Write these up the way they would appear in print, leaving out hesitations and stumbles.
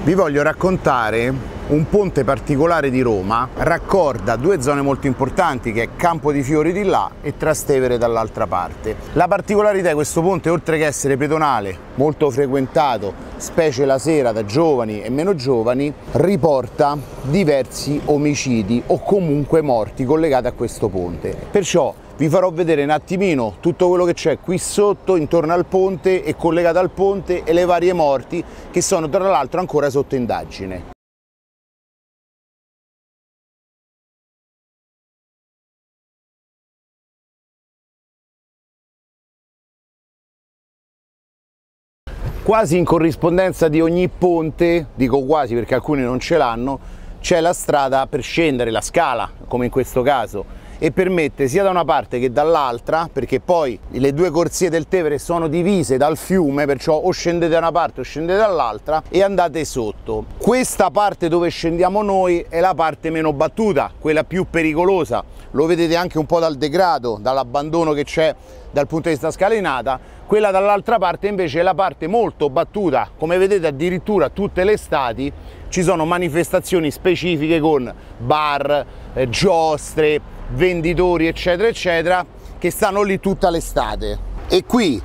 Vi voglio raccontare un ponte particolare di Roma, raccorda due zone molto importanti che è Campo di Fiori di là e Trastevere dall'altra parte. La particolarità di questo ponte, oltre che essere pedonale, molto frequentato, specie la sera da giovani e meno giovani, riporta diversi omicidi o comunque morti collegati a questo ponte. Perciò vi farò vedere un attimino tutto quello che c'è qui sotto, intorno al ponte e collegato al ponte, e le varie morti che sono tra l'altro ancora sotto indagine. Quasi in corrispondenza di ogni ponte, dico quasi perché alcuni non ce l'hanno, c'è la strada per scendere, la scala, come in questo caso, e permette sia da una parte che dall'altra, perché poi le due corsie del Tevere sono divise dal fiume, perciò o scendete da una parte o scendete dall'altra e andate sotto. Questa parte dove scendiamo noi è la parte meno battuta, quella più pericolosa, lo vedete anche un po' dal degrado, dall'abbandono che c'è dal punto di vista scalinata. Quella dall'altra parte invece è la parte molto battuta, come vedete addirittura tutte le estati ci sono manifestazioni specifiche con bar, giostre, venditori eccetera eccetera che stanno lì tutta l'estate. E qui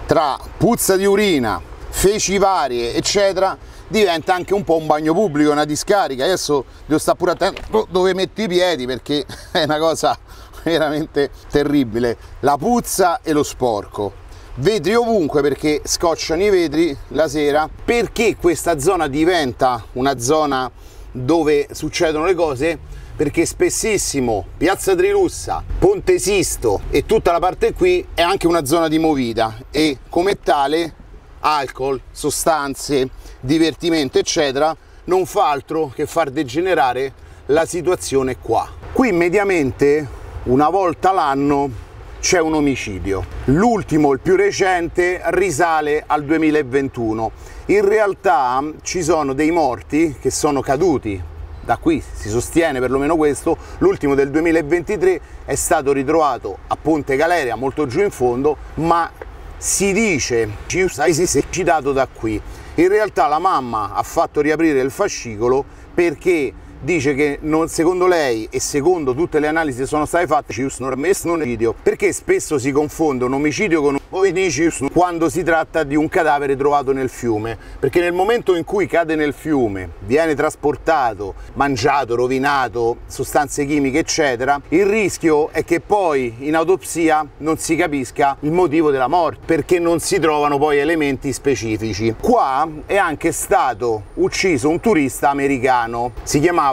tra puzza di urina, feci varie eccetera diventa anche un po' un bagno pubblico, una discarica. Adesso devo stare pure attento dove metto i piedi perché è una cosa veramente terribile, la puzza e lo sporco. Vetri ovunque perché scocciano i vetri la sera. Perché questa zona diventa una zona dove succedono le cose? Perché spessissimo Piazza Trilussa, Ponte Sisto e tutta la parte qui è anche una zona di movida e come tale alcol, sostanze, divertimento eccetera non fa altro che far degenerare la situazione qua. Qui mediamente una volta l'anno c'è un omicidio. L'ultimo, il più recente, risale al 2021. In realtà ci sono dei morti che sono caduti. Da qui si sostiene perlomeno questo. L'ultimo del 2023 è stato ritrovato a Ponte Galeria, molto giù in fondo, ma si dice si è citato da qui. In realtà la mamma ha fatto riaprire il fascicolo perché dice che secondo lei e secondo tutte le analisi che sono state fatte non ha messo un omicidio, perché spesso si confonde un omicidio con un omicidio quando si tratta di un cadavere trovato nel fiume, perché nel momento in cui cade nel fiume, viene trasportato, mangiato, rovinato, sostanze chimiche eccetera, il rischio è che poi in autopsia non si capisca il motivo della morte, perché non si trovano poi elementi specifici. Qua è anche stato ucciso un turista americano, si chiamava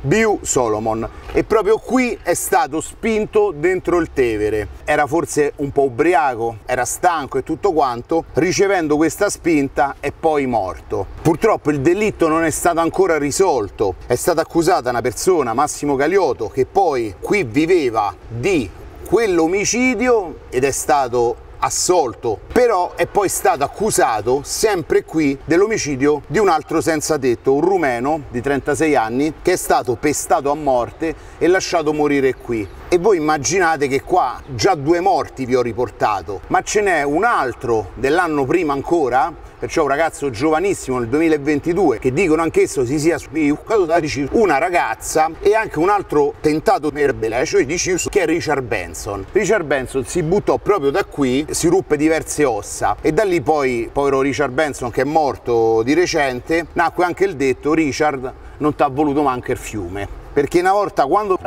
Bew Solomon, e proprio qui è stato spinto dentro il Tevere. Era forse un po' ubriaco, era stanco e tutto quanto, ricevendo questa spinta è poi morto. Purtroppo il delitto non è stato ancora risolto, è stata accusata una persona, Massimo Caliotto, che poi qui viveva di quell'omicidio ed è stato assolto, però è poi stato accusato sempre qui dell'omicidio di un altro senza tetto, un rumeno di 36 anni che è stato pestato a morte e lasciato morire qui. E voi immaginate che qua già 2 morti vi ho riportato, ma ce n'è un altro dell'anno prima ancora, perciò un ragazzo giovanissimo nel 2022 che dicono anch'esso si sia spiccato da una ragazza, e anche un altro tentato cioè che è Richard Benson. Richard Benson si buttò proprio da qui, si ruppe diverse ossa e da lì poi, povero Richard Benson che è morto di recente, nacque anche il detto Richard non t'ha voluto manco il fiume, perché una volta quando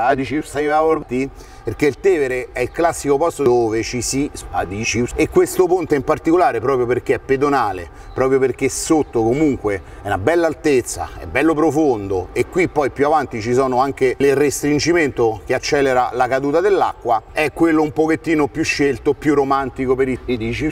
perché il Tevere è il classico posto dove ci si e questo ponte in particolare proprio perché è pedonale, proprio perché sotto comunque è una bella altezza, è bello profondo e qui poi più avanti ci sono anche il restringimento che accelera la caduta dell'acqua, è quello un pochettino più scelto, più romantico per i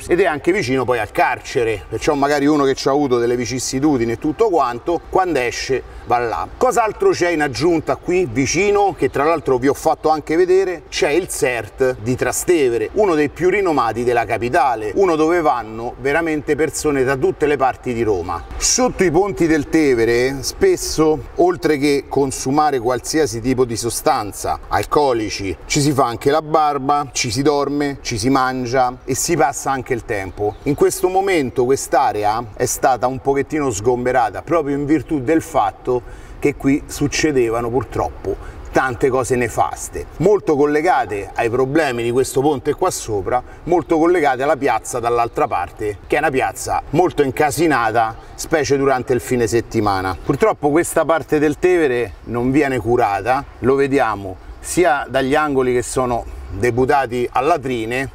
ed è anche vicino poi al carcere, perciò magari uno che ci ha avuto delle vicissitudini e tutto quanto, quando esce va là. Cos'altro c'è in aggiunta a qui vicino, che tra l'altro vi ho fatto anche vedere, c'è il Sert di Trastevere, uno dei più rinomati della capitale, uno dove vanno veramente persone da tutte le parti di Roma. Sotto i ponti del Tevere spesso, oltre che consumare qualsiasi tipo di sostanza, alcolici, ci si fa anche la barba, ci si dorme, ci si mangia e si passa anche il tempo. In questo momento quest'area è stata un pochettino sgomberata proprio in virtù del fatto che qui succedevano purtroppo tante cose nefaste, molto collegate ai problemi di questo ponte qua sopra, molto collegate alla piazza dall'altra parte, che è una piazza molto incasinata, specie durante il fine settimana. Purtroppo questa parte del Tevere non viene curata, lo vediamo sia dagli angoli che sono deputati a latrine,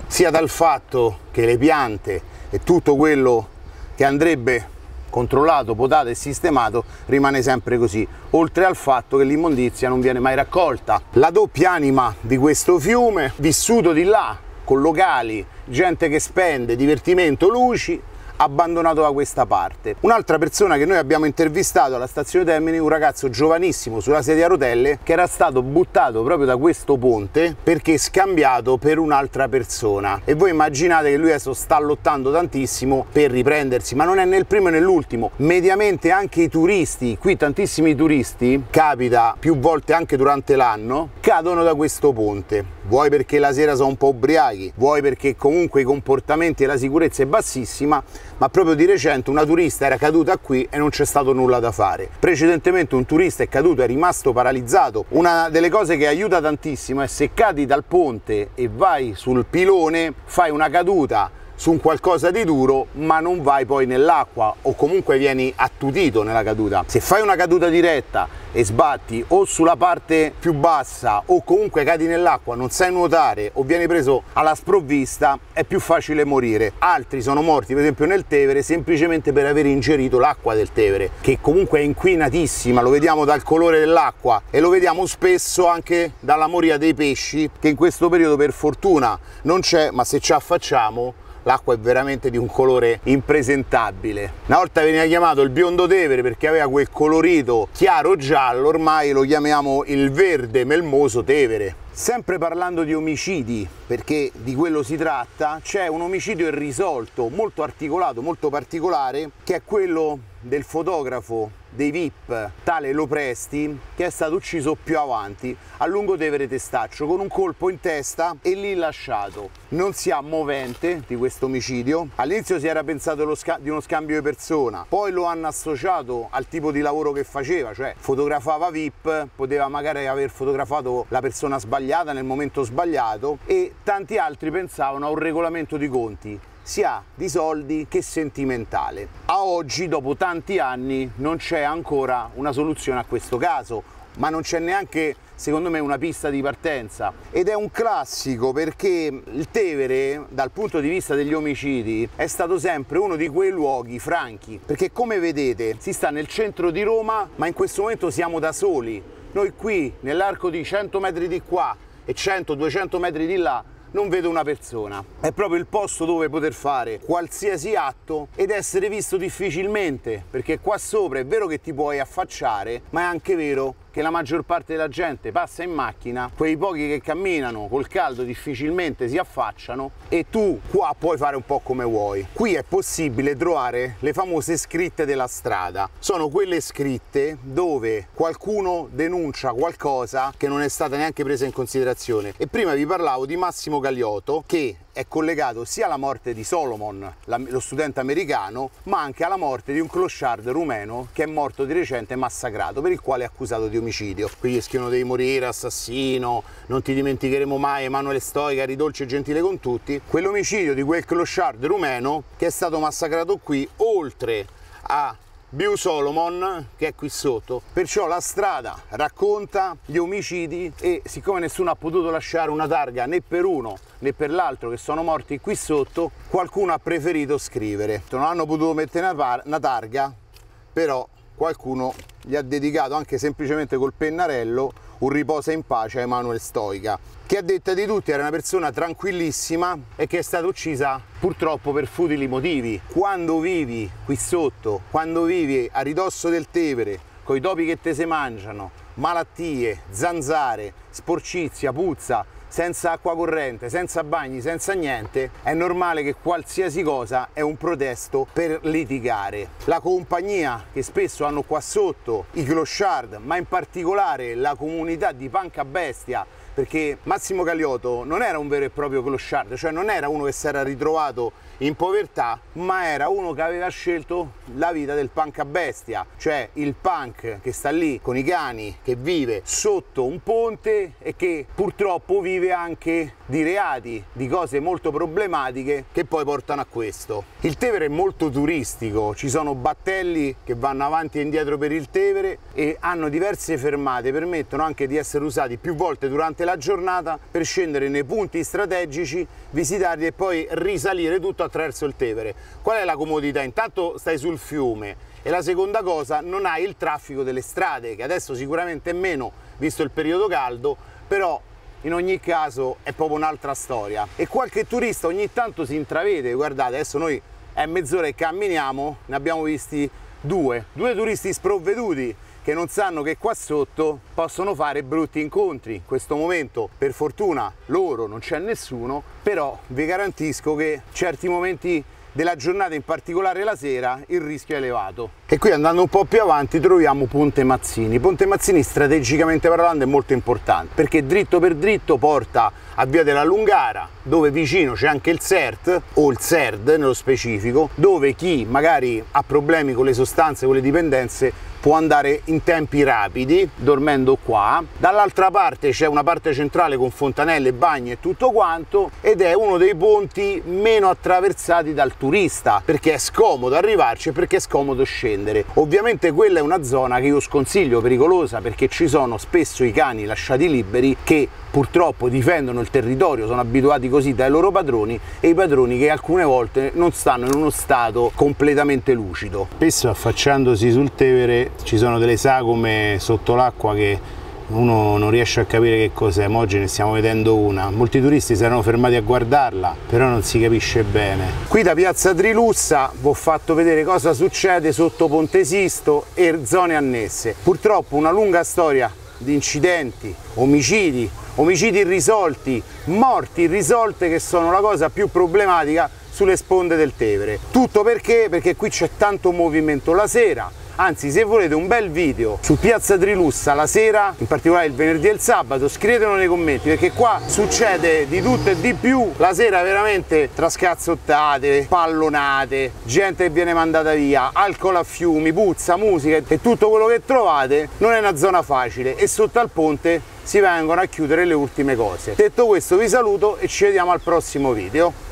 sia dal fatto che le piante e tutto quello che andrebbe controllato, potato e sistemato rimane sempre così, oltre al fatto che l'immondizia non viene mai raccolta. La doppia anima di questo fiume, vissuto di là, con locali, gente che spende, divertimento, luci, abbandonato da questa parte. Un'altra persona che noi abbiamo intervistato alla stazione Termini, un ragazzo giovanissimo sulla sedia a rotelle che era stato buttato proprio da questo ponte perché scambiato per un'altra persona, e voi immaginate che lui adesso sta lottando tantissimo per riprendersi, ma non è né il primo né l'ultimo. Mediamente anche i turisti, qui tantissimi turisti, capita più volte anche durante l'anno, cadono da questo ponte, vuoi perché la sera sono un po' ubriachi, vuoi perché comunque i comportamenti e la sicurezza è bassissima, ma proprio di recente una turista era caduta qui e non c'è stato nulla da fare. Precedentemente un turista è caduto, è rimasto paralizzato. Una delle cose che aiuta tantissimo è se cadi dal ponte e vai sul pilone, fai una caduta su un qualcosa di duro, ma non vai poi nell'acqua o comunque vieni attutito nella caduta. Se fai una caduta diretta e sbatti o sulla parte più bassa o comunque cadi nell'acqua, non sai nuotare o vieni preso alla sprovvista, è più facile morire. Altri sono morti per esempio nel Tevere semplicemente per aver ingerito l'acqua del Tevere, che comunque è inquinatissima, lo vediamo dal colore dell'acqua e lo vediamo spesso anche dalla moria dei pesci, che in questo periodo per fortuna non c'è, ma se ci affacciamo l'acqua è veramente di un colore impresentabile. Una volta veniva chiamato il biondo Tevere perché aveva quel colorito chiaro giallo, ormai lo chiamiamo il verde melmoso Tevere. Sempre parlando di omicidi, perché di quello si tratta, c'è un omicidio irrisolto, molto articolato, molto particolare, che è quello del fotografo dei VIP, tale Lopresti, che è stato ucciso più avanti a Lungotevere Testaccio con un colpo in testa e lì lasciato. Non si ha movente di questo omicidio. All'inizio si era pensato di uno scambio di persona, poi lo hanno associato al tipo di lavoro che faceva, cioè fotografava VIP, poteva magari aver fotografato la persona sbagliata nel momento sbagliato, e tanti altri pensavano a un regolamento di conti, sia di soldi che sentimentale. A oggi, dopo tanti anni, non c'è ancora una soluzione a questo caso, ma non c'è neanche, secondo me, una pista di partenza. Ed è un classico perché il Tevere, dal punto di vista degli omicidi, è stato sempre uno di quei luoghi franchi, perché come vedete si sta nel centro di Roma, ma in questo momento siamo da soli. Noi qui, nell'arco di 100 metri di qua e 100-200 metri di là, non vedo una persona. È proprio il posto dove poter fare qualsiasi atto ed essere visto difficilmente, perché qua sopra è vero che ti puoi affacciare, ma è anche vero che la maggior parte della gente passa in macchina, quei pochi che camminano col caldo difficilmente si affacciano, e tu qua puoi fare un po' come vuoi. Qui è possibile trovare le famose scritte della strada. Sono quelle scritte dove qualcuno denuncia qualcosa che non è stata neanche presa in considerazione. E prima vi parlavo di Massimo Galiotto, che è collegato sia alla morte di Solomon, lo studente americano, ma anche alla morte di un clochard rumeno che è morto di recente massacrato, per il quale è accusato di omicidio. Qui rischiano di morire, assassino, non ti dimenticheremo mai, Emanuele Stoica, eri dolce e gentile con tutti. Quell'omicidio di quel clochard rumeno che è stato massacrato qui, oltre a Biu Solomon, che è qui sotto. Perciò la strada racconta gli omicidi, e siccome nessuno ha potuto lasciare una targa né per uno né per l'altro che sono morti qui sotto, qualcuno ha preferito scrivere. Non hanno potuto mettere una targa, però qualcuno gli ha dedicato anche semplicemente col pennarello un riposa in pace a Emanuele Stoica, che a detta di tutti era una persona tranquillissima e che è stata uccisa purtroppo per futili motivi. Quando vivi qui sotto, quando vivi a ridosso del Tevere, coi topi che te se mangiano, malattie, zanzare, sporcizia, puzza, senza acqua corrente, senza bagni, senza niente, è normale che qualsiasi cosa è un pretesto per litigare. La compagnia che spesso hanno qua sotto, i clochard, ma in particolare la comunità di Pancabestia, perché Massimo Galeotto non era un vero e proprio clochard, cioè non era uno che si era ritrovato in povertà, ma era uno che aveva scelto la vita del Pancabestia, cioè il punk che sta lì con i cani, che vive sotto un ponte e che purtroppo vive anche di reati, di cose molto problematiche che poi portano a questo. Il Tevere è molto turistico, ci sono battelli che vanno avanti e indietro per il Tevere e hanno diverse fermate, permettono anche di essere usati più volte durante la giornata per scendere nei punti strategici, visitarli e poi risalire tutto attraverso il Tevere. Qual è la comodità? Intanto stai sul fiume e la seconda cosa, non hai il traffico delle strade, che adesso sicuramente è meno visto il periodo caldo, però in ogni caso è proprio un'altra storia. E qualche turista ogni tanto si intravede, guardate, adesso noi è mezz'ora che camminiamo, ne abbiamo visti due turisti sprovveduti che non sanno che qua sotto possono fare brutti incontri. In questo momento per fortuna loro non c'è nessuno, però vi garantisco che certi momenti della giornata, in particolare la sera, il rischio è elevato. E qui andando un po' più avanti troviamo Ponte Mazzini. Ponte Mazzini strategicamente parlando è molto importante perché dritto per dritto porta a Via della Lungara, dove vicino c'è anche il CERT o il CERD nello specifico, dove chi magari ha problemi con le sostanze, con le dipendenze, può andare in tempi rapidi dormendo qua. Dall'altra parte c'è una parte centrale con fontanelle, bagni e tutto quanto, ed è uno dei ponti meno attraversati dal turista perché è scomodo arrivarci e perché è scomodo scendere. Ovviamente quella è una zona che io sconsiglio, pericolosa, perché ci sono spesso i cani lasciati liberi che purtroppo difendono il territorio, sono abituati così dai loro padroni, e i padroni che alcune volte non stanno in uno stato completamente lucido. Spesso affacciandosi sul Tevere ci sono delle sagome sotto l'acqua che uno non riesce a capire che cos'è, ma oggi ne stiamo vedendo una. Molti turisti si erano fermati a guardarla, però non si capisce bene. Qui da Piazza Trilussa vi ho fatto vedere cosa succede sotto Ponte Sisto e zone annesse. Purtroppo una lunga storia di incidenti, omicidi irrisolti, morti irrisolte, che sono la cosa più problematica sulle sponde del Tevere. Tutto perché? Perché qui c'è tanto movimento la sera. Anzi, se volete un bel video su Piazza Trilussa la sera, in particolare il venerdì e il sabato, scrivetelo nei commenti, perché qua succede di tutto e di più. La sera veramente tra scazzottate, pallonate, gente che viene mandata via, alcol a fiumi, puzza, musica e tutto quello che trovate. Non è una zona facile e sotto al ponte si vengono a chiudere le ultime cose. Detto questo vi saluto e ci vediamo al prossimo video.